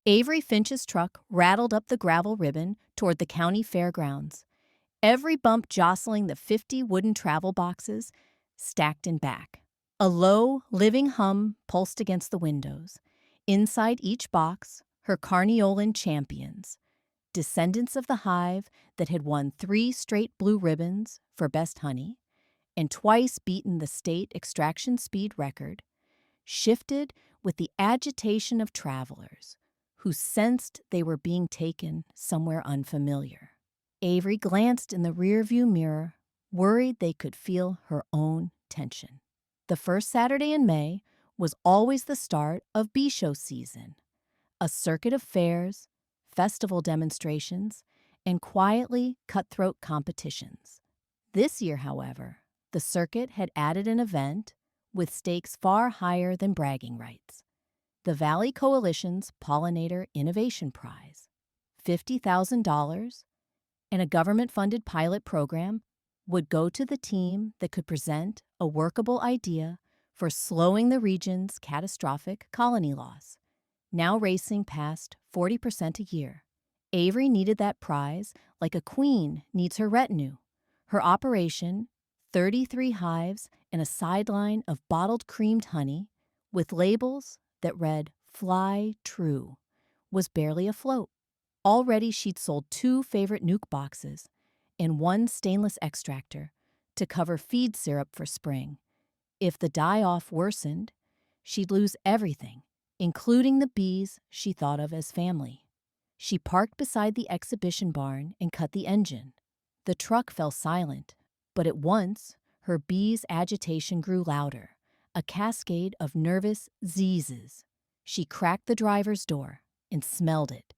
Avery Finch's truck rattled up the gravel ribbon toward the county fairgrounds, every bump jostling the 50 wooden travel boxes stacked in back. A low, living hum pulsed against the windows. Inside each box, her Carniolan champions, descendants of the hive that had won 3 straight blue ribbons for best honey and twice beaten the state extraction speed record, shifted with the agitation of travelers who sensed they were being taken somewhere unfamiliar. Avery glanced in the rearview mirror, worried they could feel her own tension. The first Saturday in May was always the start of bee show season, a circuit of fairs, festival demonstrations, and quietly cutthroat competitions. This year, however, the circuit had added an event with stakes far higher than bragging rights. The Valley Coalition's Pollinator Innovation Prize, $50,000, and a government-funded pilot program would go to the team that could present a workable idea for slowing the region's catastrophic colony loss, now racing past 40% a year. Avery needed that prize like a queen needs her retinue. Her operation, 33 hives and a sideline of bottled creamed honey with labels that read "Fly True," was barely afloat. Already she'd sold 2 favorite nuke boxes and 1 stainless extractor to cover feed syrup for spring. If the die-off worsened, she'd lose everything, including the bees she thought of as family. She parked beside the exhibition barn and cut the engine. The truck fell silent, but at once her bees' agitation grew louder, a cascade of nervous zeezes. She cracked the driver's door and smelled it.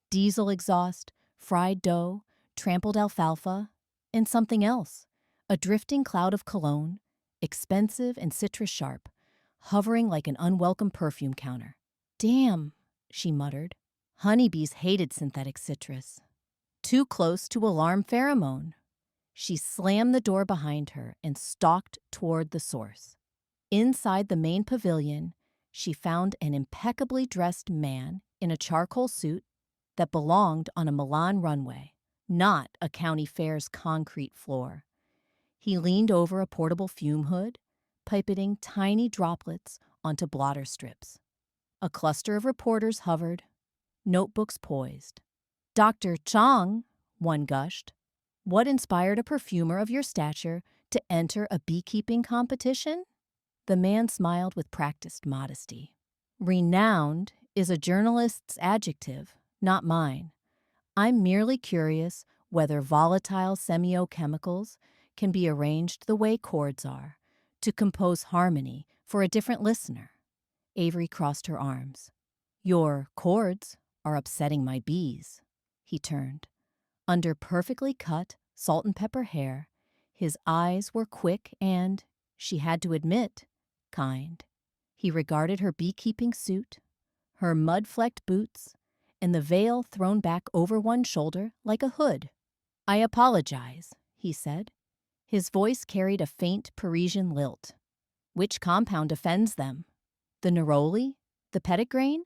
Diesel exhaust, fried dough, trampled alfalfa, and something else, a drifting cloud of cologne, expensive and citrus sharp, hovering like an unwelcome perfume counter. "Damn," she muttered. Honeybees hated synthetic citrus. Too close to alarm pheromone. She slammed the door behind her and stalked toward the source. Inside the main pavilion, she found an impeccably dressed man in a charcoal suit that belonged on a Milan runway, not a county fair's concrete floor. He leaned over a portable fume hood, pipetting tiny droplets onto blotter strips. A cluster of reporters hovered, notebooks poised. "Dr. Chong," one gushed, "what inspired a perfumer of your stature to enter a beekeeping competition?" The man smiled with practiced modesty. "Renowned is a journalist's adjective, not mine. I'm merely curious whether volatile semiochemicals can be arranged the way chords are, to compose harmony for a different listener." Avery crossed her arms. "Your chords are upsetting my bees." He turned. Under perfectly cut, salt and pepper hair, his eyes were quick and, she had to admit, kind. He regarded her beekeeping suit, her mud-flecked boots, and the veil thrown back over one shoulder like a hood. "I apologize," he said. His voice carried a faint Parisian lilt. "Which compound offends them? The neroli? The petitgrain?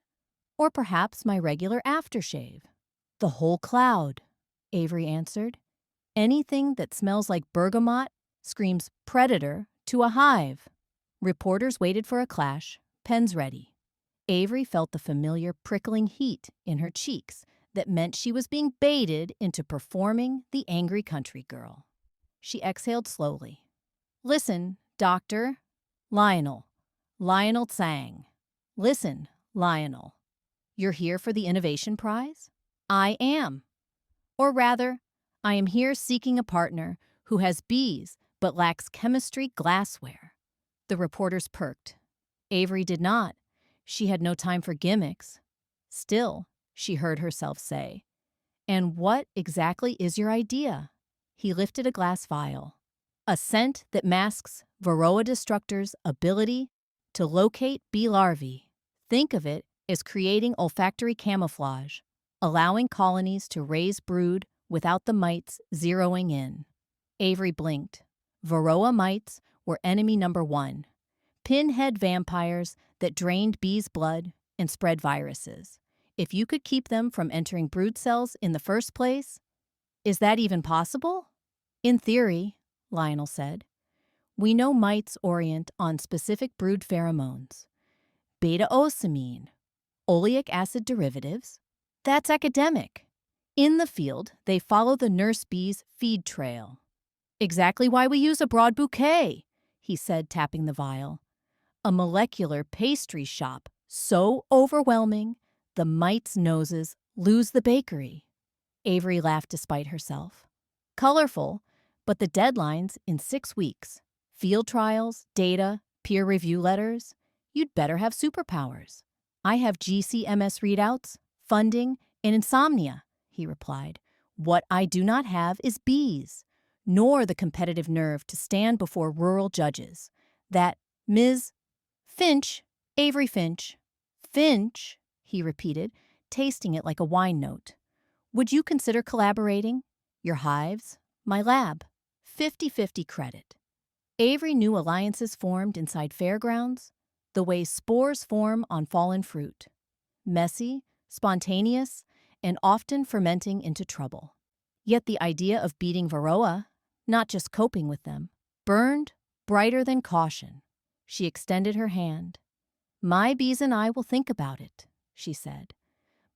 Or perhaps my regular aftershave?" "The whole cloud," Avery answered. "Anything that smells like bergamot screams predator to a hive." Reporters waited for a clash, pens ready. Avery felt the familiar prickling heat in her cheeks that meant she was being baited into performing the angry country girl. She exhaled slowly. "Listen, Doctor. Lionel. Lionel Tsang. Listen, Lionel. You're here for the Innovation Prize?" "I am. Or rather, I am here seeking a partner who has bees but lacks chemistry glassware." The reporters perked. Avery did not. She had no time for gimmicks. "Still," she heard herself say, "and what exactly is your idea?" He lifted a glass vial. "A scent that masks Varroa destructor's ability to locate bee larvae. Think of it as creating olfactory camouflage, allowing colonies to raise brood without the mites zeroing in." Avery blinked. Varroa mites were enemy number 1. Pinhead vampires that drained bees' blood and spread viruses. If you could keep them from entering brood cells in the first place, is that even possible? In theory, Lionel said. We know mites orient on specific brood pheromones. Beta-ocimene, oleic acid derivatives. That's academic. In the field, they follow the nurse bee's feed trail. Exactly why we use a broad bouquet, he said, tapping the vial. A molecular pastry shop so overwhelming, the mites' noses lose the bakery. Avery laughed despite herself. Colorful, but the deadline's in 6 weeks. Field trials, data, peer review letters. You'd better have superpowers. I have GCMS readouts, funding, and insomnia, he replied. What I do not have is bees, nor the competitive nerve to stand before rural judges. That Ms. Finch, Avery Finch. Finch, he repeated, tasting it like a wine note. Would you consider collaborating? Your hives, my lab. 50-50 credit. Avery knew alliances formed inside fairgrounds, the way spores form on fallen fruit. Messy, spontaneous, and often fermenting into trouble. Yet the idea of beating Varroa, not just coping with them, burned brighter than caution. She extended her hand. My bees and I will think about it, she said.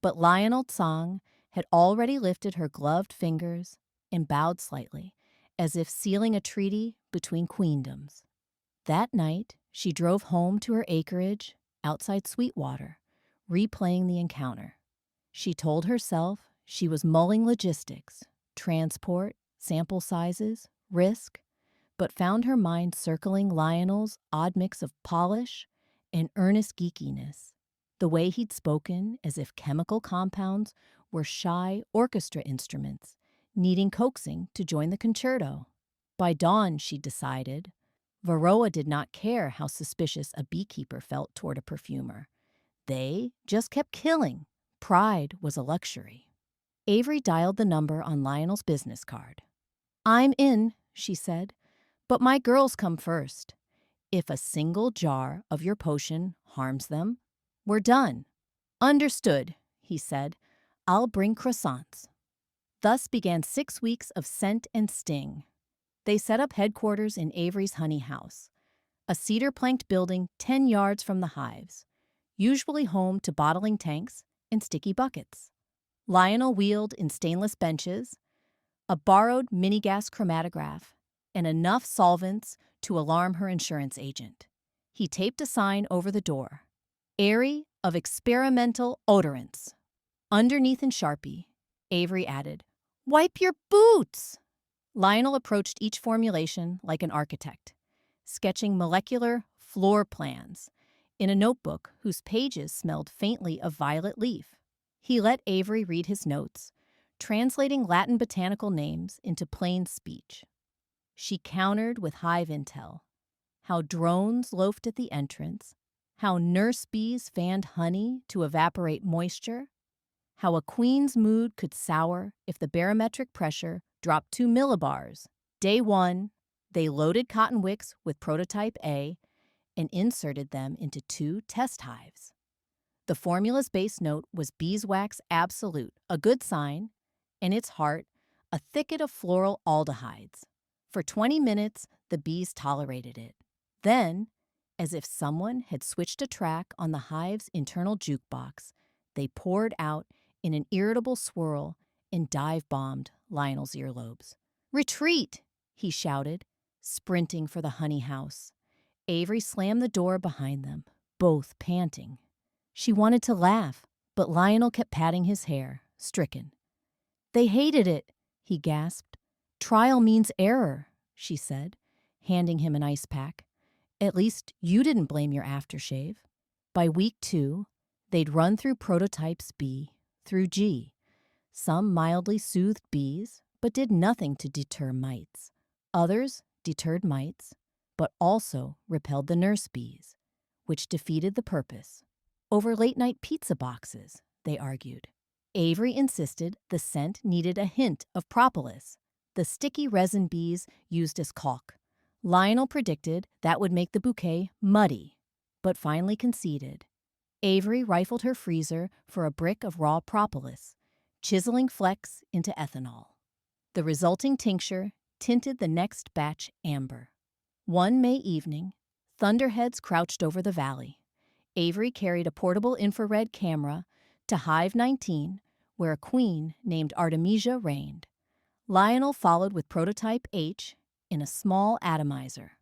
But Lionel Tsang had already lifted her gloved fingers and bowed slightly, as if sealing a treaty between queendoms. That night, she drove home to her acreage outside Sweetwater, replaying the encounter. She told herself she was mulling logistics, transport, sample sizes, risk, but found her mind circling Lionel's odd mix of polish and earnest geekiness, the way he'd spoken as if chemical compounds were shy orchestra instruments, needing coaxing to join the concerto. By dawn, she decided, Varroa did not care how suspicious a beekeeper felt toward a perfumer. They just kept killing. Pride was a luxury. Avery dialed the number on Lionel's business card. I'm in, she said, but my girls come first. If a single jar of your potion harms them, we're done. Understood, he said. I'll bring croissants. Thus began 6 weeks of scent and sting. They set up headquarters in Avery's honey house, a cedar-planked building 10 yards from the hives, usually home to bottling tanks and sticky buckets. Lionel wheeled in stainless benches, a borrowed mini-gas chromatograph, and enough solvents to alarm her insurance agent. He taped a sign over the door, airy of experimental odorants. Underneath in Sharpie, Avery added, Wipe your boots! Lionel approached each formulation like an architect, sketching molecular floor plans in a notebook whose pages smelled faintly of violet leaf. He let Avery read his notes, translating Latin botanical names into plain speech. She countered with hive intel, how drones loafed at the entrance, how nurse bees fanned honey to evaporate moisture, how a queen's mood could sour if the barometric pressure dropped 2 millibars. Day 1, they loaded cotton wicks with prototype A and inserted them into 2 test hives. The formula's base note was beeswax absolute, a good sign, and its heart, a thicket of floral aldehydes. For 20 minutes, the bees tolerated it. Then, as if someone had switched a track on the hive's internal jukebox, they poured out in an irritable swirl and dive-bombed Lionel's earlobes. Retreat, he shouted, sprinting for the honey house. Avery slammed the door behind them, both panting. She wanted to laugh, but Lionel kept patting his hair, stricken. They hated it, he gasped. Trial means error, she said, handing him an ice pack. At least you didn't blame your aftershave. By week 2, they'd run through prototypes B through G. Some mildly soothed bees, but did nothing to deter mites. Others deterred mites, but also repelled the nurse bees, which defeated the purpose. Over late-night pizza boxes, they argued. Avery insisted the scent needed a hint of propolis, the sticky resin bees used as caulk. Lionel predicted that would make the bouquet muddy, but finally conceded. Avery rifled her freezer for a brick of raw propolis, chiseling flecks into ethanol. The resulting tincture tinted the next batch amber. One May evening, thunderheads crouched over the valley. Avery carried a portable infrared camera to Hive 19, where a queen named Artemisia reigned. Lionel followed with prototype H in a small atomizer.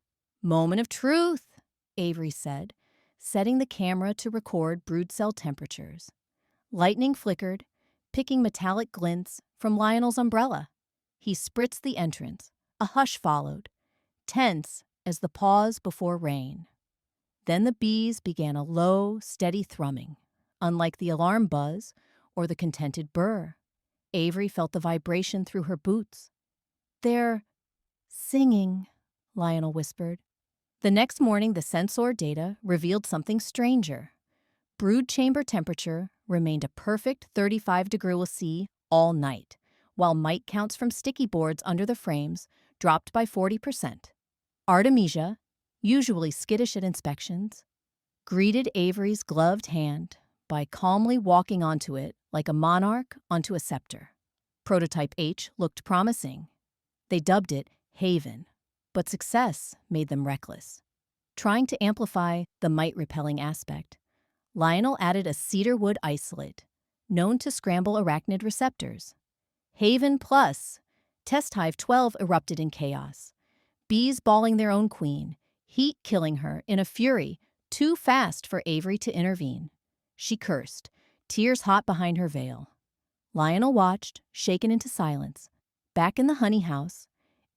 "Moment of truth," Avery said, setting the camera to record brood cell temperatures. Lightning flickered, picking metallic glints from Lionel's umbrella. He spritzed the entrance. A hush followed, tense as the pause before rain. Then the bees began a low, steady thrumming, unlike the alarm buzz or the contented burr. Avery felt the vibration through her boots. "They're singing," Lionel whispered. The next morning, the sensor data revealed something stranger. Brood chamber temperature remained a perfect 35 degrees C all night, while mite counts from sticky boards under the frames dropped by 40%. Artemisia, usually skittish at inspections, greeted Avery's gloved hand by calmly walking onto it like a monarch onto a scepter. Prototype H looked promising. They dubbed it Haven, but success made them reckless. Trying to amplify the mite-repelling aspect, Lionel added a cedarwood isolate, known to scramble arachnid receptors. Haven Plus! Test Hive 12 erupted in chaos. Bees balling their own queen, heat killing her in a fury too fast for Avery to intervene. She cursed, tears hot behind her veil. Lionel watched, shaken into silence. Back in the honey house,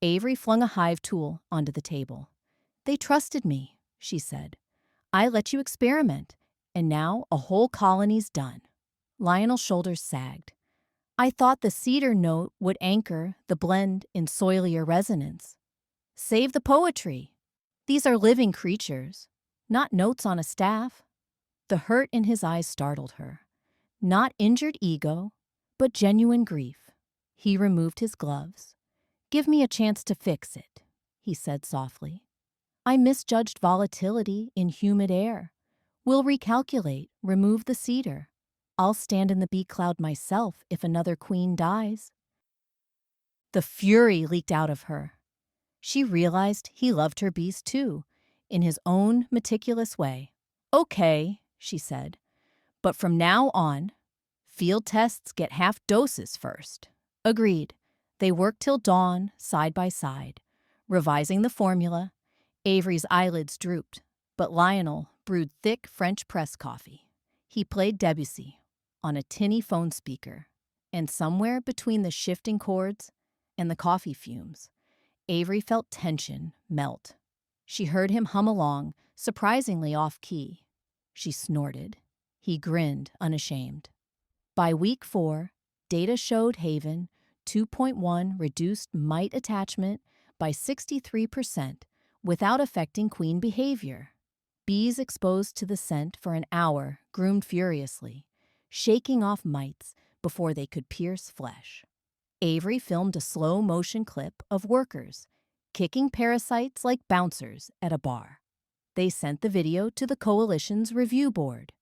Avery flung a hive tool onto the table. "They trusted me," she said. "I let you experiment, and now a whole colony's done." Lionel's shoulders sagged. "I thought the cedar note would anchor the blend in soilier resonance. Save the poetry. These are living creatures, not notes on a staff." The hurt in his eyes startled her. Not injured ego, but genuine grief. He removed his gloves. "Give me a chance to fix it," he said softly. "I misjudged volatility in humid air. We'll recalculate, remove the cedar. I'll stand in the bee cloud myself if another queen dies." The fury leaked out of her. She realized he loved her bees too, in his own meticulous way. "Okay," she said, "but from now on, field tests get half doses first." Agreed. They worked till dawn, side by side, revising the formula. Avery's eyelids drooped, but Lionel brewed thick French press coffee. He played Debussy on a tinny phone speaker, and somewhere between the shifting chords and the coffee fumes, Avery felt tension melt. She heard him hum along, surprisingly off-key. She snorted. He grinned, unashamed. By week 4, data showed Haven 2.1 reduced mite attachment by 63% without affecting queen behavior. Bees exposed to the scent for an hour groomed furiously, shaking off mites before they could pierce flesh. Avery filmed a slow-motion clip of workers kicking parasites like bouncers at a bar. They sent the video to the coalition's review board.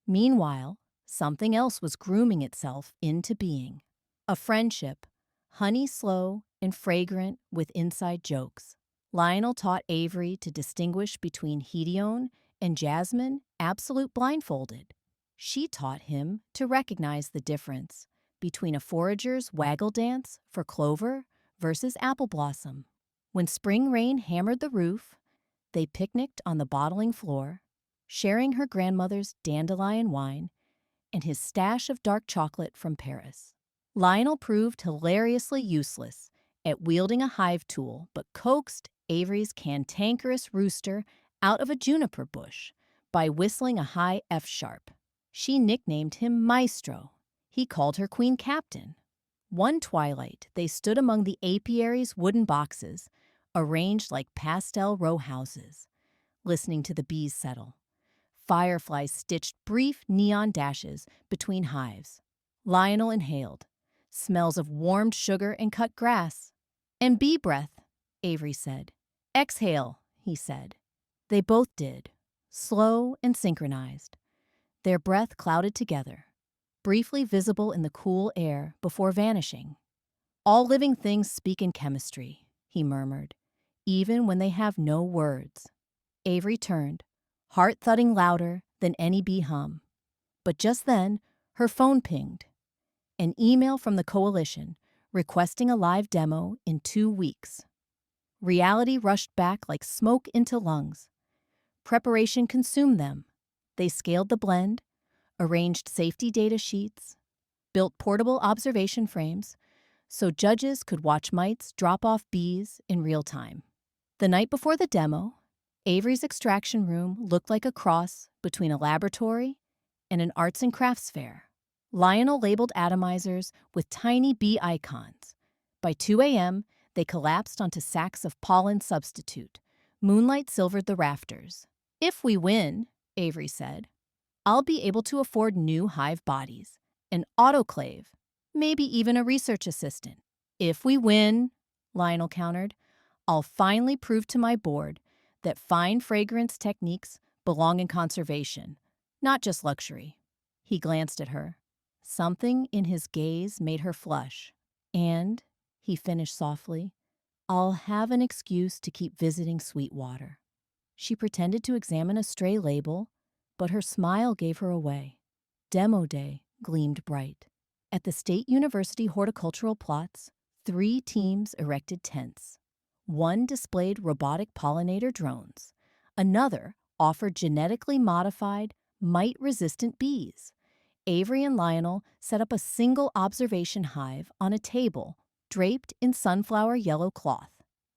Meanwhile, something else was grooming itself into being. A friendship, honey slow and fragrant with inside jokes. Lionel taught Avery to distinguish between Hedione and Jasmine absolute blindfolded. She taught him to recognize the difference between a forager's waggle dance for clover versus apple blossom. When spring rain hammered the roof, they picnicked on the bottling floor, sharing her grandmother's dandelion wine and his stash of dark chocolate from Paris. Lionel proved hilariously useless at wielding a hive tool, but coaxed Avery's cantankerous rooster out of a juniper bush by whistling a high F sharp. She nicknamed him Maestro. He called her Queen Captain. One twilight, they stood among the apiary's wooden boxes, arranged like pastel row houses, listening to the bees settle. Fireflies stitched brief neon dashes between hives. Lionel inhaled. Smells of warmed sugar and cut grass. "And bee breath," Avery said. "Exhale," he said. They both did, slow and synchronized. Their breath clouded together, briefly visible in the cool air before vanishing. "All living things speak in chemistry," he murmured, "even when they have no words." Avery turned, heart thudding louder than any bee hum. But just then, her phone pinged. An email from the coalition requesting a live demo in 2 weeks. Reality rushed back like smoke into lungs. Preparation consumed them. They scaled the blend, arranged safety data sheets, built portable observation frames so judges could watch mites drop off bees in real time. The night before the demo, Avery's extraction room looked like a cross between a laboratory and an arts and crafts fair. Lionel labeled atomizers with tiny bee icons. By 2 a.m., they collapsed onto sacks of pollen substitute. Moonlight silvered the rafters. "If we win," Avery said, "I'll be able to afford new hive bodies, an autoclave, maybe even a research assistant." "If we win," Lionel countered, "I'll finally prove to my board that fine fragrance techniques belong in conservation, not just luxury." He glanced at her. Something in his gaze made her flush. "And," he finished softly, "I'll have an excuse to keep visiting Sweetwater." She pretended to examine a stray label, but her smile gave her away. Demo Day gleamed bright. At the State University horticultural plots, 3 teams erected tents. One displayed robotic pollinator drones. Another offered genetically modified, mite-resistant bees. Avery and Lionel set up a single observation hive on a table draped in sunflower yellow cloth.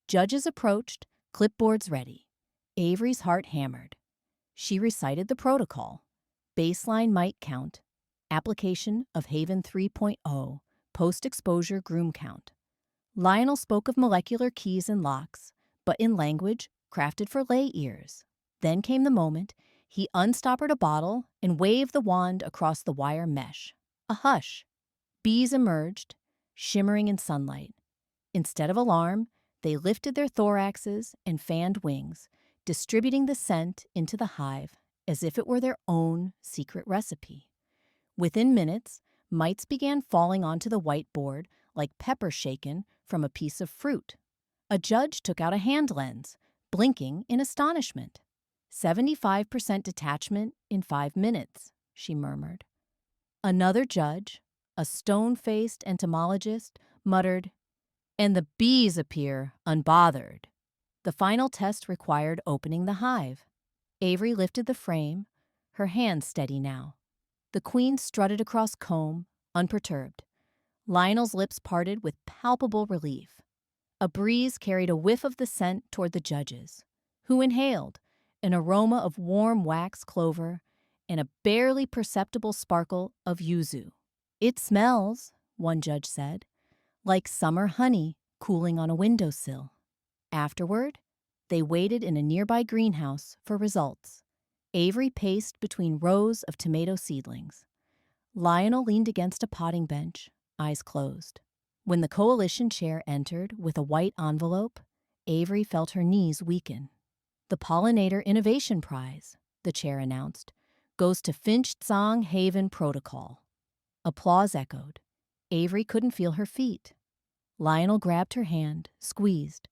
Judges approached, clipboards ready. Avery's heart hammered. She recited the protocol: baseline mite count, application of Haven 3.0, post-exposure groom count. Lionel spoke of molecular keys and locks, but in language crafted for lay ears. Then came the moment. He unstoppered a bottle and waved the wand across the wire mesh. A hush. Bees emerged, shimmering in sunlight. Instead of alarm, they lifted their thoraxes and fanned wings, distributing the scent into the hive as if it were their own secret recipe. Within minutes, mites began falling onto the whiteboard like pepper shaken from a piece of fruit. A judge took out a hand lens, blinking in astonishment. 75% detachment in 5 minutes, she murmured. Another judge, a stone-faced entomologist, muttered, "And the bees appear unbothered." The final test required opening the hive. Avery lifted the frame, her hands steady now. The queen strutted across comb, unperturbed. Lionel's lips parted with palpable relief. A breeze carried a whiff of the scent toward the judges, who inhaled an aroma of warm wax clover and a barely perceptible sparkle of yuzu. "It smells," one judge said, "like summer honey cooling on a windowsill." Afterward, they waited in a nearby greenhouse for results. Avery paced between rows of tomato seedlings. Lionel leaned against a potting bench, eyes closed. When the coalition chair entered with a white envelope, Avery felt her knees weaken. "The Pollinator Innovation Prize," the chair announced, "goes to Finch Tsang Haven Protocol." Applause echoed. Avery couldn't feel her feet. Lionel grabbed her hand, squeezed.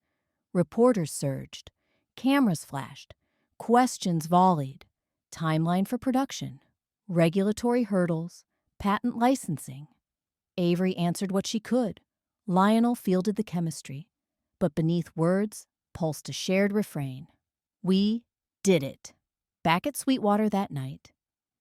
Reporters surged. Cameras flashed. Questions volleyed. Timeline for production. Regulatory hurdles. Patent licensing. Avery answered what she could. Lionel fielded the chemistry. But beneath words pulsed a shared refrain. "We did it." Back at Sweetwater that night,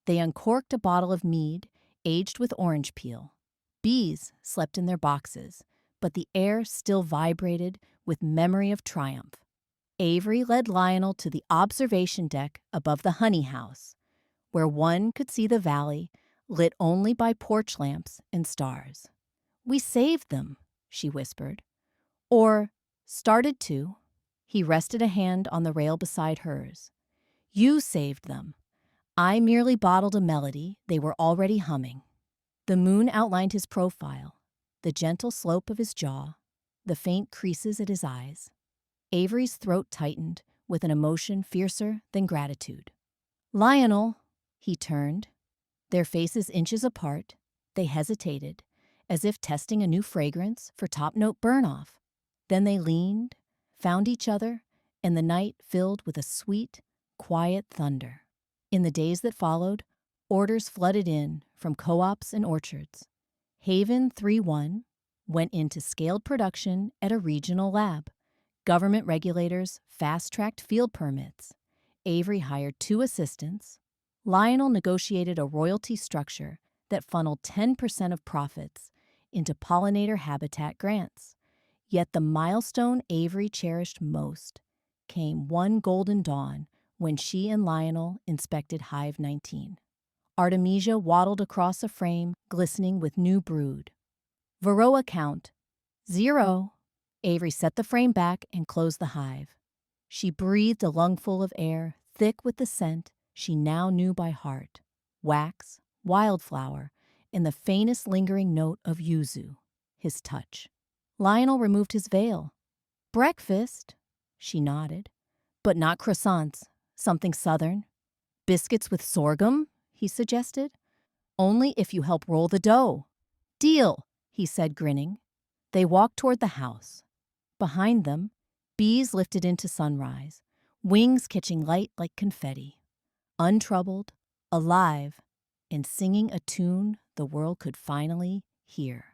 they uncorked a bottle of mead aged with orange peel. Bees slept in their boxes, but the air still vibrated with memory of triumph. Avery led Lionel to the observation deck above the honey house, where one could see the valley lit only by porch lamps and stars. "We saved them," she whispered. "Or started to." He rested a hand on the rail beside hers. "You saved them. I merely bottled a melody they were already humming." The moon outlined his profile, the gentle slope of his jaw, the faint creases at his eyes. Avery's throat tightened with an emotion fiercer than gratitude. "Lionel," he turned, Their faces inches apart, they hesitated, as if testing a new fragrance for top-note burn-off. Then they leaned, found each other, and the night filled with a sweet, quiet thunder. In the days that followed, orders flooded in from co-ops and orchards. Haven 3-1 went into scaled production at a regional lab. Government regulators fast-tracked field permits. Avery hired 2 assistants. Lionel negotiated a royalty structure that funneled 10% of profits into pollinator habitat grants. Yet the milestone Avery cherished most came one golden dawn when she and Lionel inspected Hive 19. Artemisia waddled across a frame glistening with new brood. Varroa count 0. Avery set the frame back and closed the hive. She breathed a lungful of air, thick with the scent she now knew by heart: wax, wildflower, and the faintest lingering note of yuzu, his touch. Lionel removed his veil. "Breakfast?" She nodded. "But not croissants. Something southern." "Biscuits with sorghum?" he suggested. "Only if you help roll the dough." "Deal," he said, grinning. They walked toward the house. Behind them, bees lifted into sunrise, wings catching light like confetti. Untroubled, alive, and singing a tune the world could finally hear.